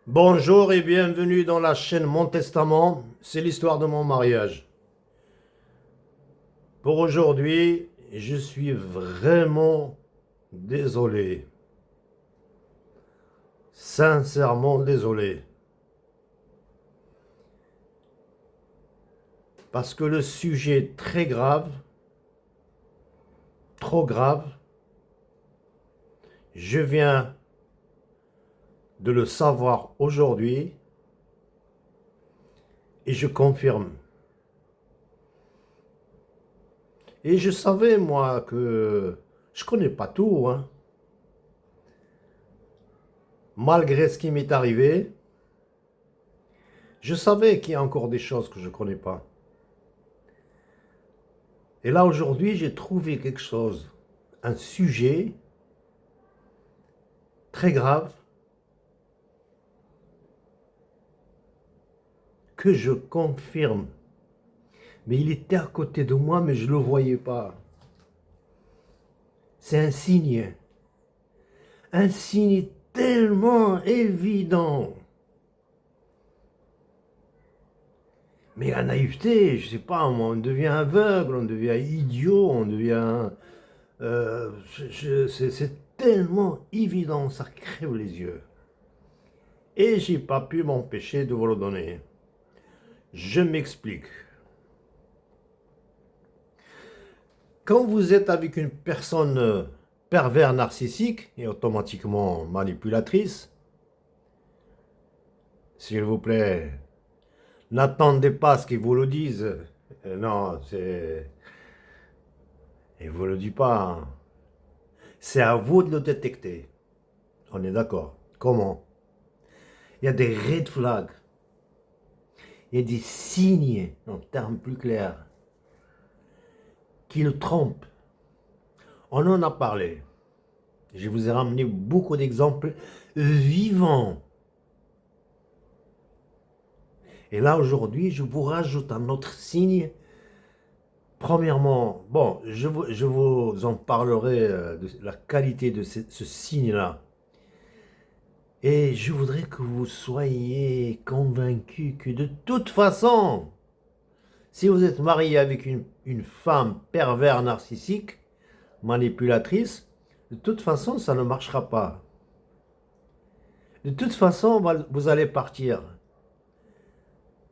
Bonjour et bienvenue dans la chaîne Mon Testament, c'est l'histoire de mon mariage. Pour aujourd'hui, je suis vraiment désolé, sincèrement désolé, parce que le sujet est très grave, trop grave. Je viens de le savoir aujourd'hui et je confirme. Et je savais, moi, que je connais pas tout, hein. Malgré ce qui m'est arrivé, je savais qu'il y a encore des choses que je connais pas. Et là, aujourd'hui, j'ai trouvé quelque chose, un sujet très grave que je confirme. Mais il était à côté de moi, mais je ne le voyais pas. C'est un signe tellement évident. Mais la naïveté, je sais pas, on devient aveugle, on devient idiot, on devient... c'est tellement évident, ça crève les yeux. Et j'ai pas pu m'empêcher de vous le donner. Je m'explique. Quand vous êtes avec une personne pervers narcissique et automatiquement manipulatrice, s'il vous plaît, n'attendez pas à ce qu'ils vous le disent. Non, c'est... Ils ne vous le disent pas, hein. C'est à vous de le détecter. On est d'accord. Comment? Il y a des red flags. Il y a des signes, en termes plus clairs, qui le trompent. On en a parlé. Je vous ai ramené beaucoup d'exemples vivants. Et là, aujourd'hui, je vous rajoute un autre signe. Premièrement, bon, je vous en parlerai de la qualité de ce signe-là. Et je voudrais que vous soyez convaincus que de toute façon, si vous êtes marié avec une femme pervers narcissique, manipulatrice, de toute façon, ça ne marchera pas. De toute façon, vous allez partir.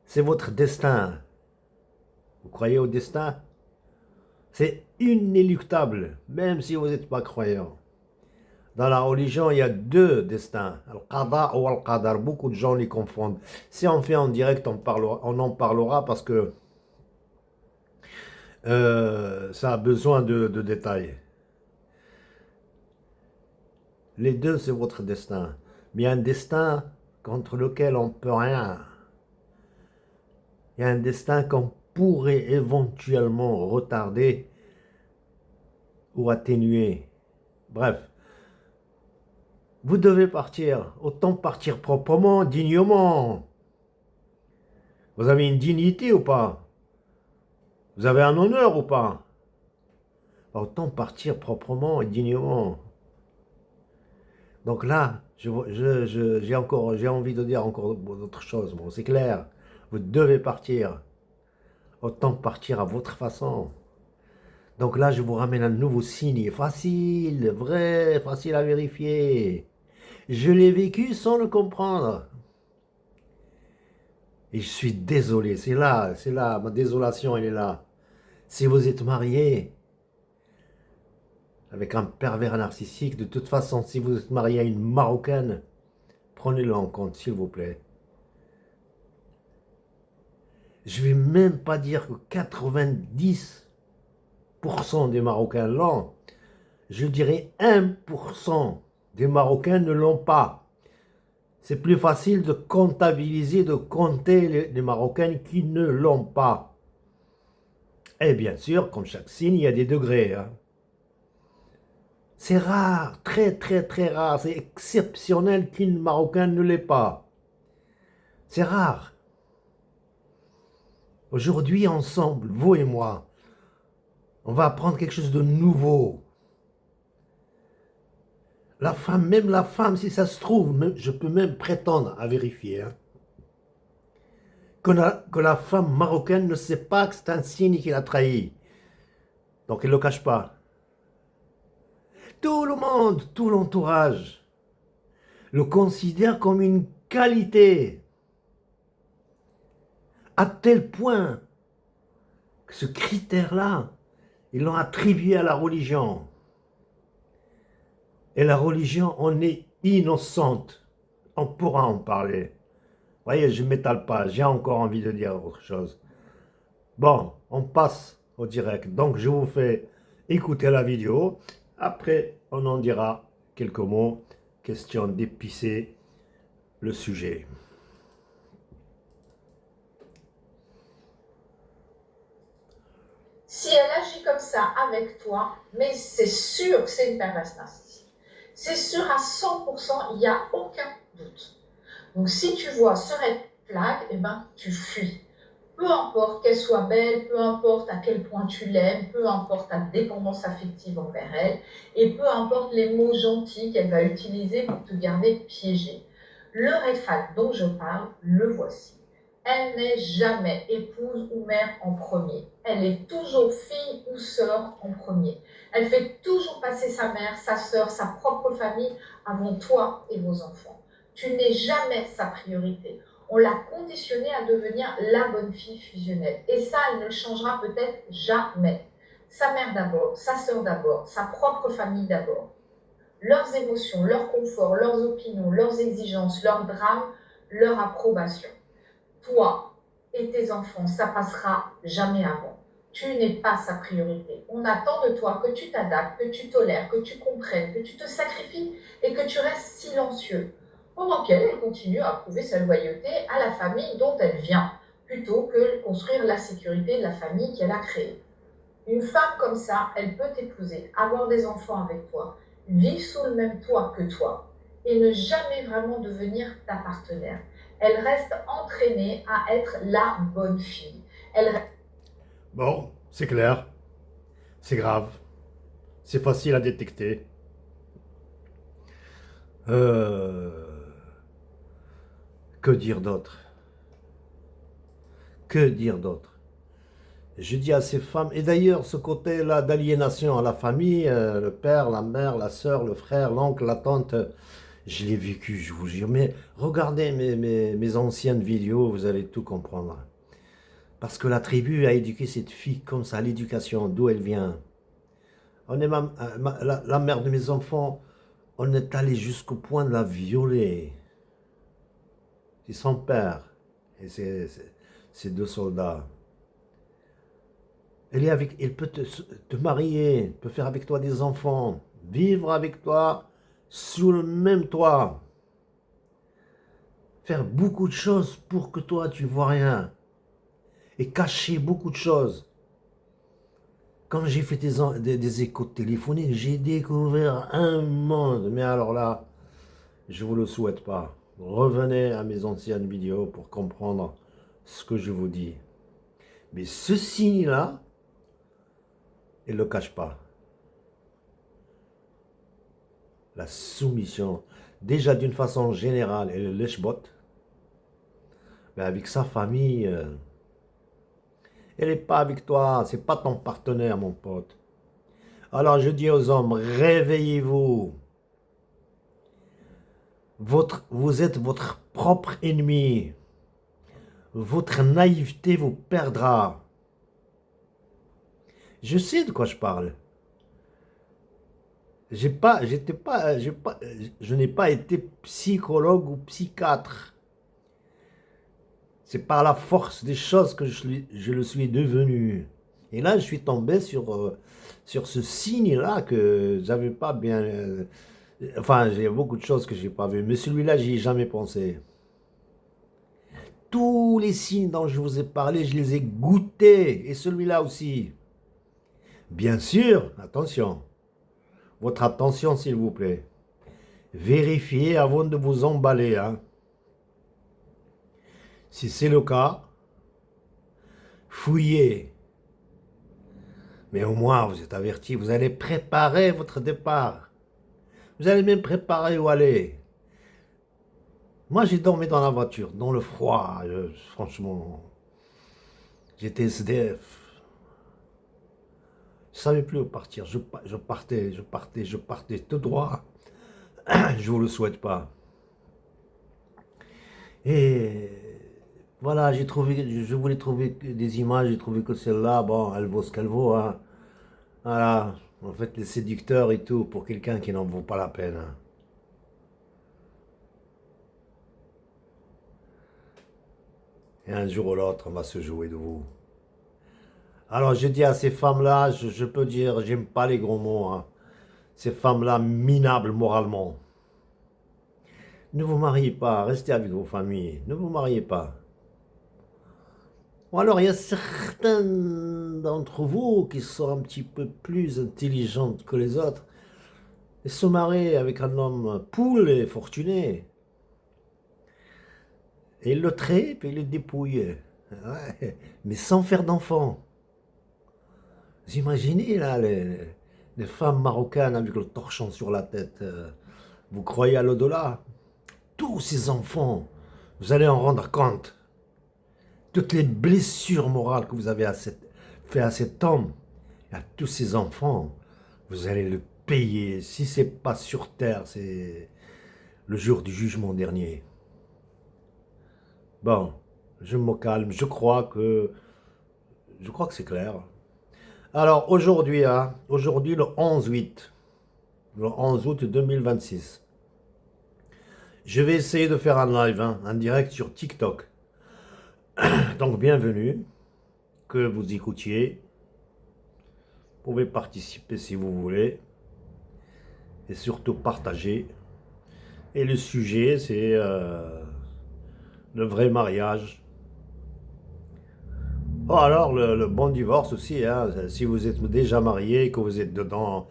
C'est votre destin. Vous croyez au destin? C'est inéluctable, même si vous n'êtes pas croyant. Dans la religion, il y a deux destins, Al-Qada ou Al-Qadar. Beaucoup de gens les confondent. Si on fait en direct, on en parlera parce que ça a besoin de détails. Les deux, c'est votre destin. Mais il y a un destin contre lequel on ne peut rien. Il y a un destin qu'on pourrait éventuellement retarder ou atténuer. Bref, vous devez partir. Autant partir proprement, dignement. Vous avez une dignité ou pas? Vous avez un honneur ou pas? Autant partir proprement et dignement. Donc là, j'ai envie de dire encore d'autres choses. Bon, c'est clair. Vous devez partir. Autant partir à votre façon. Donc là, je vous ramène un nouveau signe. Facile, vrai, facile à vérifier. Je l'ai vécu sans le comprendre. Et je suis désolé. C'est là, ma désolation, elle est là. Si vous êtes marié avec un pervers narcissique, de toute façon, si vous êtes marié à une Marocaine, prenez-le en compte, s'il vous plaît. Je ne vais même pas dire que 90% des Marocains l'ont. Je dirais 1% des Marocains ne l'ont pas. C'est plus facile de comptabiliser, de compter les Marocains qui ne l'ont pas. Et bien sûr, comme chaque signe, il y a des degrés, hein. C'est rare, très très très rare, c'est exceptionnel qu'une Marocaine ne l'ait pas. C'est rare. Aujourd'hui, ensemble, vous et moi, on va apprendre quelque chose de nouveau. La femme, même la femme, si ça se trouve, je peux même prétendre à vérifier, hein, que la femme marocaine ne sait pas que c'est un signe qu'il a trahi. Donc elle ne le cache pas. Tout le monde, tout l'entourage, le considère comme une qualité, à tel point que ce critère-là, ils l'ont attribué à la religion. Et la religion en est innocente. On pourra en parler. Vous voyez, je ne m'étale pas, j'ai encore envie de dire autre chose. Bon, on passe au direct. Donc, je vous fais écouter la vidéo. Après, on en dira quelques mots. Question d'épicer le sujet. Si elle agit comme ça avec toi, mais c'est sûr que c'est une perverse narcissique. C'est sûr à 100%, il n'y a aucun doute. Donc si tu vois ce red flag, eh ben, tu fuis. Peu importe qu'elle soit belle, peu importe à quel point tu l'aimes, peu importe ta dépendance affective envers elle, et peu importe les mots gentils qu'elle va utiliser pour te garder piégé. Le red flag dont je parle, le voici. Elle n'est jamais épouse ou mère en premier. Elle est toujours fille ou sœur en premier. Elle fait toujours passer sa mère, sa sœur, sa propre famille avant toi et vos enfants. Tu n'es jamais sa priorité. On l'a conditionnée à devenir la bonne fille fusionnelle. Et ça, elle ne le changera peut-être jamais. Sa mère d'abord, sa sœur d'abord, sa propre famille d'abord. Leurs émotions, leur confort, leurs opinions, leurs exigences, leurs drames, leur approbation. Toi et tes enfants, ça passera jamais avant. Tu n'es pas sa priorité. On attend de toi que tu t'adaptes, que tu tolères, que tu comprennes, que tu te sacrifies et que tu restes silencieux. Pendant qu'elle, elle continue à prouver sa loyauté à la famille dont elle vient, plutôt que de construire la sécurité de la famille qu'elle a créée. Une femme comme ça, elle peut t'épouser, avoir des enfants avec toi, vivre sous le même toit que toi et ne jamais vraiment devenir ta partenaire. Elle reste entraînée à être la bonne fille. Elle Bon, c'est clair, c'est grave, c'est facile à détecter. Que dire d'autre? Que dire d'autre? Je dis à ces femmes, et d'ailleurs ce côté-là d'aliénation à la famille, le père, la mère, la sœur, le frère, l'oncle, la tante, je l'ai vécu, je vous jure. Mais regardez mes anciennes vidéos, vous allez tout comprendre. Parce que la tribu a éduqué cette fille comme ça, l'éducation, d'où elle vient. On est la mère de mes enfants, on est allé jusqu'au point de la violer. C'est son père et ses deux soldats. Elle peut te marier, peut faire avec toi des enfants, vivre avec toi sous le même toit, faire beaucoup de choses pour que toi tu vois rien et cacher beaucoup de choses. Quand j'ai fait des écoutes téléphoniques, j'ai découvert un monde. Mais alors là, je ne vous le souhaite pas. Revenez à mes anciennes vidéos pour comprendre ce que je vous dis. Mais ce signe-là, il ne le cache pas. La soumission, déjà d'une façon générale, elle est lèche-bot. Mais avec sa famille, elle n'est pas avec toi. C'est pas ton partenaire, mon pote. Alors je dis aux hommes, réveillez-vous. Vous êtes votre propre ennemi. Votre naïveté vous perdra. Je sais de quoi je parle. Je n'ai pas été psychologue ou psychiatre. C'est par la force des choses que je le suis devenu. Et là, je suis tombé sur ce signe-là que j'avais pas bien. Enfin, il y a beaucoup de choses que j'ai pas vues, mais celui-là, j'y ai jamais pensé. Tous les signes dont je vous ai parlé, je les ai goûtés, et celui-là aussi. Bien sûr, attention, votre attention s'il vous plaît. Vérifiez avant de vous emballer, hein. Si c'est le cas, fouillez. Mais au moins, vous êtes averti, vous allez préparer votre départ. Vous allez même préparer où aller. Moi, j'ai dormi dans la voiture, dans le froid. Franchement, j'étais SDF. Je ne savais plus où partir. Je partais tout droit. Je vous le souhaite pas. Et voilà, je voulais trouver des images, j'ai trouvé que celle-là, bon, elle vaut ce qu'elle vaut, hein. Voilà, en fait, les séducteurs et tout, pour quelqu'un qui n'en vaut pas la peine, hein. Et un jour ou l'autre, on va se jouer de vous. Alors, je dis à ces femmes-là, je peux dire, j'aime pas les gros mots, hein. Ces femmes-là, minables moralement. Ne vous mariez pas, restez avec vos familles, ne vous mariez pas. Ou alors, il y a certains d'entre vous qui sont un petit peu plus intelligentes que les autres et se marier avec un homme poule et fortuné. Et il le traite et il le dépouille. Ouais, mais sans faire d'enfant. Vous imaginez là les femmes marocaines avec le torchon sur la tête. Vous croyez à l'au-delà? Tous ces enfants, vous allez en rendre compte. Toutes les blessures morales que vous avez fait à cet homme, à tous ces enfants, vous allez le payer. Si c'est pas sur terre, c'est le jour du jugement dernier. Bon, je me calme. Je crois que c'est clair. Alors aujourd'hui, hein, aujourd'hui le 11 août 2026. Je vais essayer de faire un live, hein, un direct sur TikTok. Donc bienvenue, que vous écoutiez. Vous pouvez participer si vous voulez. Et surtout partager. Et le sujet, c'est le vrai mariage. Oh, alors, le bon divorce aussi, hein, si vous êtes déjà marié, que vous êtes dedans,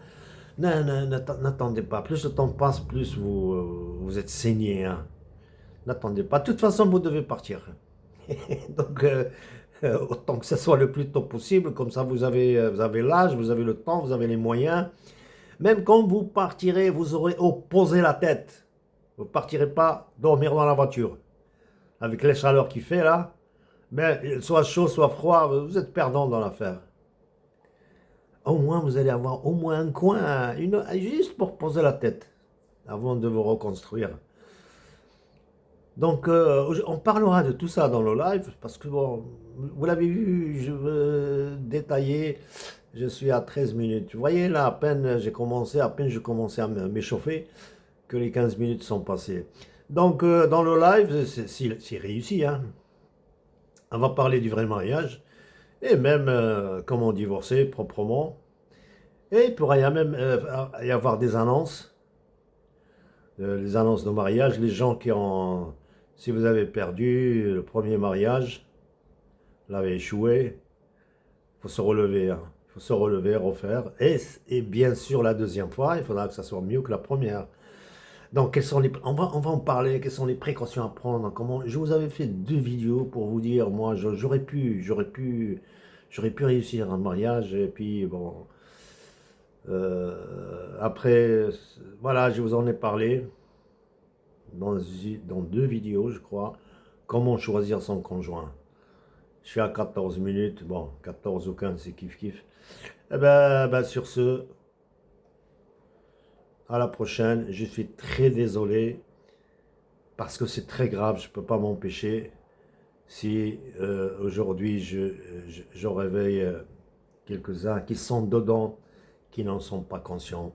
n'attendez pas. Plus le temps passe, plus vous êtes saigné, hein. N'attendez pas. De toute façon, vous devez partir. Donc, autant que ce soit le plus tôt possible, comme ça vous avez l'âge, vous avez le temps, vous avez les moyens. Même quand vous partirez, vous aurez opposé la tête. Vous ne partirez pas dormir dans la voiture. Avec les chaleurs qu'il fait là, mais soit chaud, soit froid, vous êtes perdant dans l'affaire. Au moins, vous allez avoir au moins un coin, juste pour poser la tête, avant de vous reconstruire. Donc, on parlera de tout ça dans le live, parce que, bon, vous l'avez vu, je veux détailler, je suis à 13 minutes. Vous voyez, là, à peine j'ai commencé à m'échauffer, que les 15 minutes sont passées. Donc, dans le live, c'est réussi, hein. On va parler du vrai mariage, et même comment divorcer proprement. Et il pourrait même y avoir des annonces, les annonces de mariage, les gens qui ont, si vous avez perdu le premier mariage, l'avez échoué, il faut se relever, hein. Il faut se relever, refaire. Et bien sûr, la deuxième fois, il faudra que ça soit mieux que la première. Donc, on va en parler, quelles sont les précautions à prendre, je vous avais fait 2 vidéos pour vous dire, moi, j'aurais pu réussir un mariage, et puis, bon, après, voilà, je vous en ai parlé, dans 2 vidéos, je crois, comment choisir son conjoint. Je suis à 14 minutes, bon, 14 ou 15, c'est kiff-kiff. Eh ben, sur ce, à la prochaine. Je suis très désolé parce que c'est très grave, je ne peux pas m'empêcher. Si aujourd'hui je réveille quelques-uns qui sont dedans, qui n'en sont pas conscients.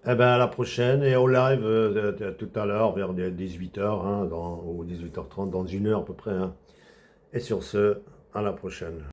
Eh bien à la prochaine et au live tout à l'heure vers 18h hein, ou 18h30, dans 1 heure à peu près. Hein. Et sur ce, à la prochaine.